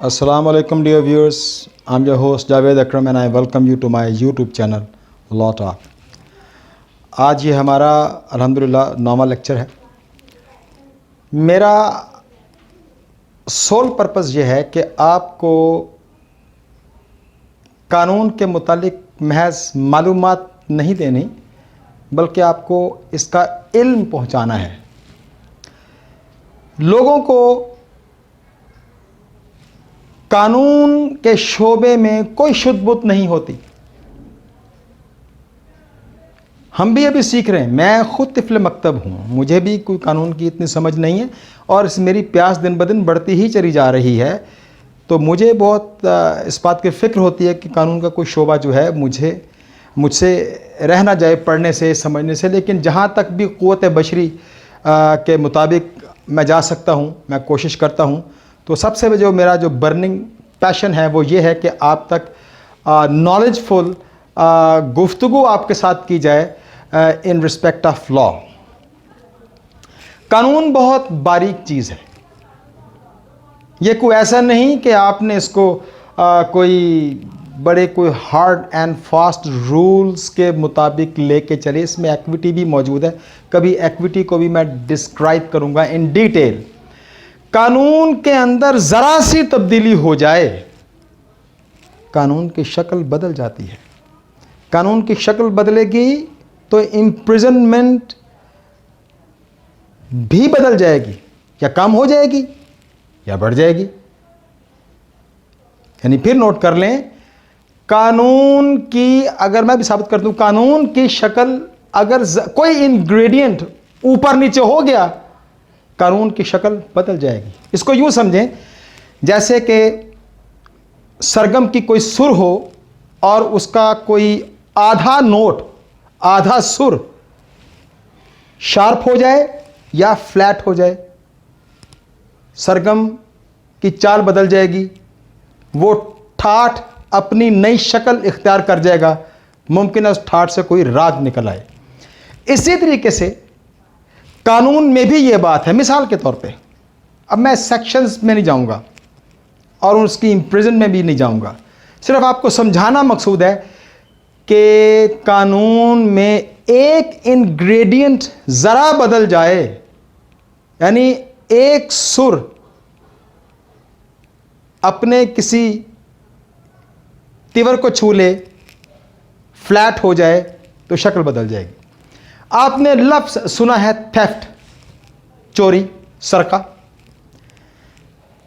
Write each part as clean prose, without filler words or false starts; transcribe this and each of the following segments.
Assalamu alaikum dear viewers. I'm your host Javed Akram and I welcome you to my YouTube channel Law Talk. आज ये हमारा अल्हम्दुलिल्लाह normal lecture है। मेरा soul purpose ये है कि आपको कानून के मुतालिक महज मालूमात नहीं देनी बल्कि आपको इसका इल्म पहुंचाना है। लोगों को कानून के शोबे में कोई शुद्ध-बुद्ध नहीं होती। हम भी अभी सीख रहे हैं। मैं खुद तिफ़्ल मकतब हूँ, मुझे भी कोई कानून की इतनी समझ नहीं है और मेरी प्यास दिन ब दिन बढ़ती ही चली जा रही है। तो मुझे बहुत इस बात की फ़िक्र होती है कि कानून का कोई शोबा जो है मुझसे रह ना जाए पढ़ने से, समझने से। लेकिन जहाँ तक भी क़ुव्वत बशरी के मुताबिक मैं जा सकता हूँ, मैं कोशिश करता हूँ। तो सबसे जो मेरा जो बर्निंग पैशन है वो ये है कि आप तक नॉलेजफुल गुफ्तगू आपके साथ की जाए इन रिस्पेक्ट ऑफ लॉ। कानून बहुत बारीक चीज़ है। ये कोई ऐसा नहीं कि आपने इसको कोई हार्ड एंड फास्ट रूल्स के मुताबिक लेके चले। इसमें एक्विटी भी मौजूद है। कभी एक्विटी को भी मैं डिस्क्राइब करूँगा इन डिटेल। कानून के अंदर ज़रा सी तब्दीली हो जाए, कानून की शक्ल बदल जाती है। कानून की शक्ल बदलेगी तो इम्प्रिजनमेंट भी बदल जाएगी, या कम हो जाएगी या बढ़ जाएगी। यानी फिर नोट कर लें, कानून की अगर मैं भी साबित कर दूं, कानून की शक्ल अगर कोई इंग्रेडिएंट ऊपर नीचे हो गया, कानून की शक्ल बदल जाएगी। इसको यूं समझें जैसे कि सरगम की कोई सुर हो और उसका कोई आधा नोट, आधा सुर शार्प हो जाए या फ्लैट हो जाए, सरगम की चाल बदल जाएगी। वो ठाठ अपनी नई शक्ल इख्तियार कर जाएगा। मुमकिन है उस ठाठ से कोई राग निकल आए। इसी तरीके से कानून में भी ये बात है। मिसाल के तौर पे, अब मैं सेक्शंस में नहीं जाऊंगा और उसकी इम्प्रिजन में भी नहीं जाऊंगा। सिर्फ आपको समझाना मकसूद है कि कानून में एक इंग्रेडिएंट ज़रा बदल जाए, यानी एक सुर अपने किसी तिवर को छू ले, फ्लैट हो जाए तो शक्ल बदल जाएगी। आपने लफ्ज़ सुना है थेफ्ट, चोरी, सरका।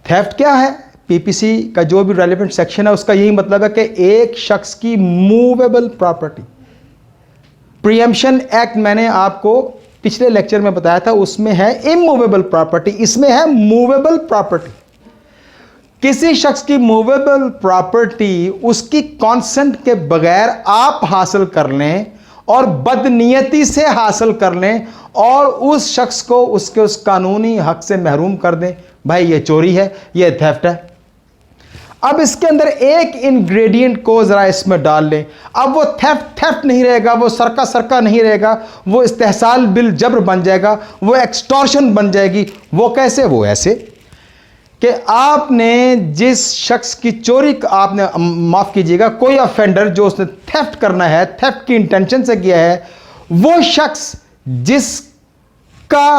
थेफ्ट क्या है? पीपीसी का जो भी रेलेवेंट सेक्शन है उसका यही मतलब है कि एक शख्स की मूवेबल प्रॉपर्टी। प्रीएम्पशन एक्ट मैंने आपको पिछले लेक्चर में बताया था, उसमें है इमूवेबल प्रॉपर्टी, इसमें है मूवेबल प्रॉपर्टी। किसी शख्स की मूवेबल प्रॉपर्टी उसकी कॉन्सेंट के बगैर आप हासिल कर लें और बदनीयती से हासिल कर लें और उस शख्स को उसके उस कानूनी हक से महरूम कर दें, भाई ये चोरी है, ये थेफ्ट है। अब इसके अंदर एक इंग्रेडिएंट को ज़रा इसमें डाल लें। अब वो थेफ्ट नहीं रहेगा, वो सरका नहीं रहेगा, वो इस्तेहसाल बिल जब्र बन जाएगा, वो एक्सटॉर्शन बन जाएगी। वो कैसे? वो ऐसे कि आपने जिस शख्स की चोरी, आपने माफ़ कीजिएगा, कोई ऑफेंडर जो उसने थेफ्ट करना है, थेफ्ट की इंटेंशन से किया है, वो शख्स जिसका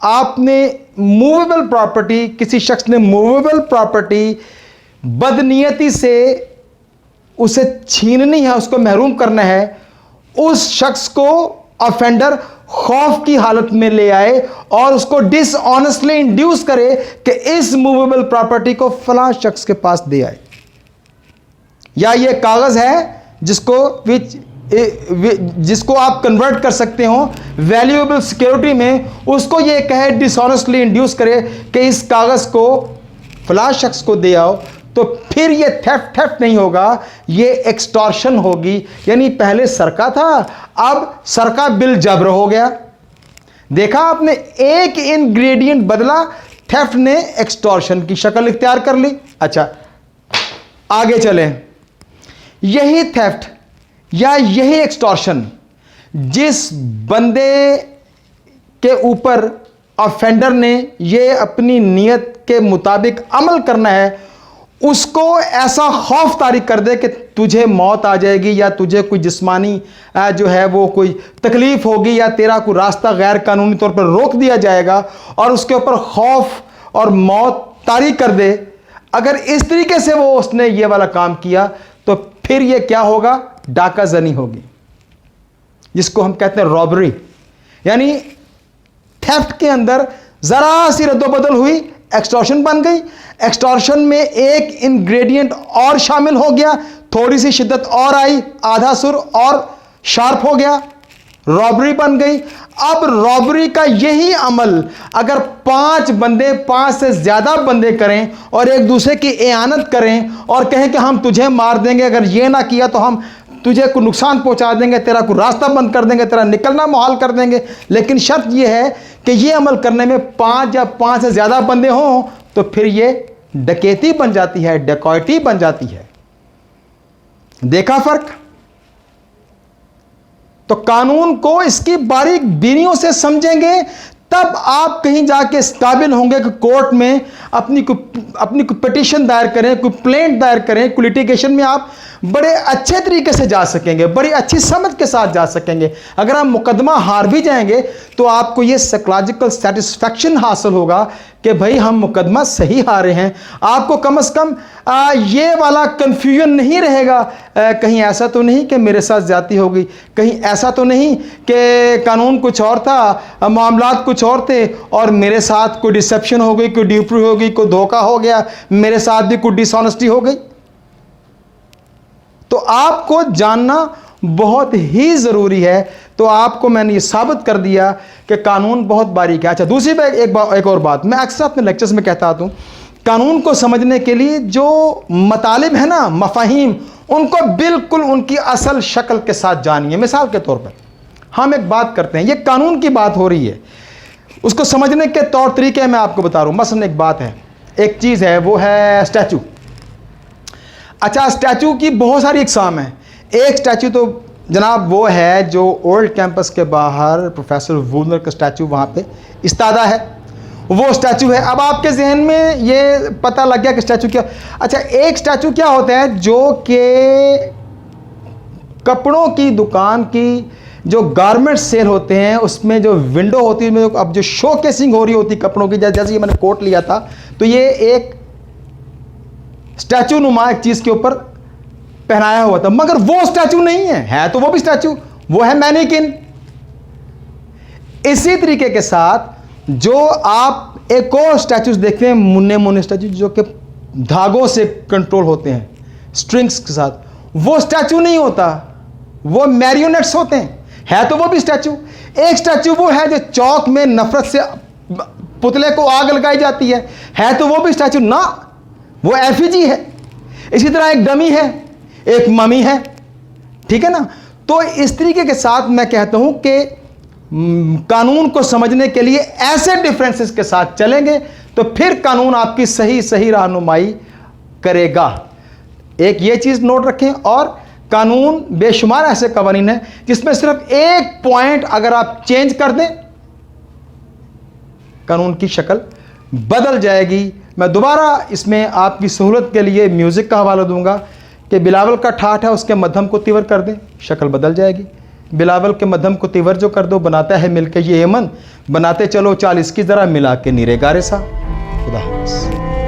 आपने मूवेबल प्रॉपर्टी, किसी शख्स ने मूवेबल प्रॉपर्टी बदनीयती से उसे छीननी है, उसको महरूम करना है, उस शख्स को ऑफेंडर खौफ की हालत में ले आए और उसको डिसऑनेस्टली इंड्यूस करे कि इस मूवेबल प्रॉपर्टी को फलां शख्स के पास दे आए, या ये कागज है जिसको आप कन्वर्ट कर सकते हो वैल्यूएबल सिक्योरिटी में, उसको ये कहे, डिसऑनेस्टली इंड्यूस करे कि इस कागज को फलां शख्स को दे आओ, तो फिर ये थेफ्ट नहीं होगा, ये एक्सटॉर्शन होगी। यानी पहले सरका था, अब सरका बिल जब्र हो गया। देखा आपने, एक इंग्रेडिएंट बदला, थेफ्ट ने एक्सटॉर्शन की शक्ल इख्तियार कर ली। अच्छा, आगे चलें। यही थेफ्ट या यही एक्सटॉर्शन जिस बंदे के ऊपर ऑफेंडर ने ये अपनी नीयत के मुताबिक अमल करना है, उसको ऐसा खौफ तारीक कर दे कि तुझे मौत आ जाएगी या तुझे कोई जिस्मानी जो है वो कोई तकलीफ होगी या तेरा कोई रास्ता गैर कानूनी तौर पर रोक दिया जाएगा और उसके ऊपर खौफ और मौत तारीक कर दे, अगर इस तरीके से वो उसने ये वाला काम किया तो फिर ये क्या होगा? डाका जनी होगी, जिसको हम कहते हैं रॉबरी, यानी थेफ्ट के अंदर जरा सी रद्दोबदल हुई, एक्सटॉर्शन बन गई। एक्सटॉर्शन में एक इंग्रेडिएंट और शामिल हो गया, थोड़ी सी शिद्दत और आई, आधा सुर और शार्प हो गया, रॉबरी बन गई। अब रॉबरी का यही अमल अगर 5 बंदे, 5 से ज्यादा बंदे करें और एक दूसरे की एआनत करें और कहें कि हम तुझे मार देंगे, अगर ये ना किया तो हम तुझे को नुकसान पहुंचा देंगे, तेरा को रास्ता बंद कर देंगे, तेरा निकलना मुहाल कर देंगे, लेकिन शर्त यह है कि ये अमल करने में 5 या 5 से ज्यादा बंदे हों, तो फिर ये डकैती बन जाती है, डकैती बन जाती है। देखा फर्क? तो कानून को इसकी बारीक बीनियों से समझेंगे तब आप कहीं जाके इस काबिल होंगे कि कोर्ट में अपनी कोई पिटीशन दायर करें, कोई प्लेंट दायर करें, कोई लिटिगेशन में आप बड़े अच्छे तरीके से जा सकेंगे, बड़ी अच्छी समझ के साथ जा सकेंगे। अगर आप मुकदमा हार भी जाएंगे तो आपको ये साइकोलॉजिकल सेटिस्फैक्शन हासिल होगा कि भाई हम मुकदमा सही हारे हैं। आपको कम से कम ये वाला कन्फ्यूजन नहीं रहेगा, कहीं ऐसा तो नहीं कि मेरे साथ ज्यादती होगी, कहीं ऐसा तो नहीं कि कानून कुछ और था, मामलात कुछ और थे और मेरे साथ कोई डिसेप्शन हो गई, कोई ड्यूपरी हो गई, कोई धोखा हो गया, मेरे साथ भी कोई डिसऑनेस्टी हो गई। तो आपको जानना बहुत ही जरूरी है। तो आपको मैंने ये साबित कर दिया कि कानून बहुत बारीक है। अच्छा, दूसरी एक और बात मैं अक्सर अपने लेक्चर्स में कहता हूं, कानून को समझने के लिए जो मतालिब है ना, मफाहिम, उनको बिल्कुल उनकी असल शक्ल के साथ जानिए। मिसाल के तौर पर हम एक बात करते हैं, ये कानून की बात हो रही है, उसको समझने के तौर तरीके मैं आपको बता रहा हूं। मसलन एक बात है, एक चीज़ है, वो है स्टैचू। अच्छा, स्टैचू की बहुत सारी इकसाम है। एक स्टैचू तो जनाब वो है जो ओल्ड कैंपस के बाहर प्रोफेसर वूलर का स्टैचू वहाँ पे इस्तादा है, वो स्टैचू है। अब आपके जहन में ये पता लग गया कि स्टैचू क्या। अच्छा, एक स्टैचू क्या होता है जो कि कपड़ों की दुकान की जो गारमेंट सेल होते हैं उसमें जो विंडो होती है, अब जो शो केसिंग हो रही होती कपड़ों की, जैसे ये मैंने कोट लिया था तो ये एक स्टैचू नुमा एक चीज के ऊपर पहनाया हुआ था, मगर वो स्टैचू नहीं है तो वो भी स्टैचू, वो है मैनीकिन। इसी तरीके के साथ जो आप एक और स्टैचूज देखते हैं, मुन्ने मुन्ने स्टैचू जो कि धागों से कंट्रोल होते हैं, स्ट्रिंग्स के साथ, वो स्टैचू नहीं होता, वो मैरियोनेट्स होते हैं। है तो वो भी स्टैचू। एक स्टैचू वो है जो चौक में नफरत से पुतले को आग लगाई जाती है तो वो भी स्टैचू ना, वो एफिजी है। इसी तरह एक डमी है, एक ममी है, ठीक है ना। तो इस तरीके के साथ मैं कहता हूं कि कानून को समझने के लिए ऐसे डिफरेंसेस के साथ चलेंगे तो फिर कानून आपकी सही सही रहनुमाई करेगा। एक ये चीज नोट रखें, और कानून बेशुमार ऐसे कवानीन है जिसमें सिर्फ एक पॉइंट अगर आप चेंज कर दें कानून की शक्ल बदल जाएगी। मैं दोबारा इसमें आपकी सहूलत के लिए म्यूजिक का हवाला दूंगा कि बिलावल का ठाठ है, उसके मध्यम को तिवर कर दें, शक्ल बदल जाएगी। बिलावल के मध्यम को तिवर जो कर दो, बनाता है मिलके ये यमन, बनाते चलो 40 की जरा मिला के नीरे गारे सा। खुदा हाफिज़।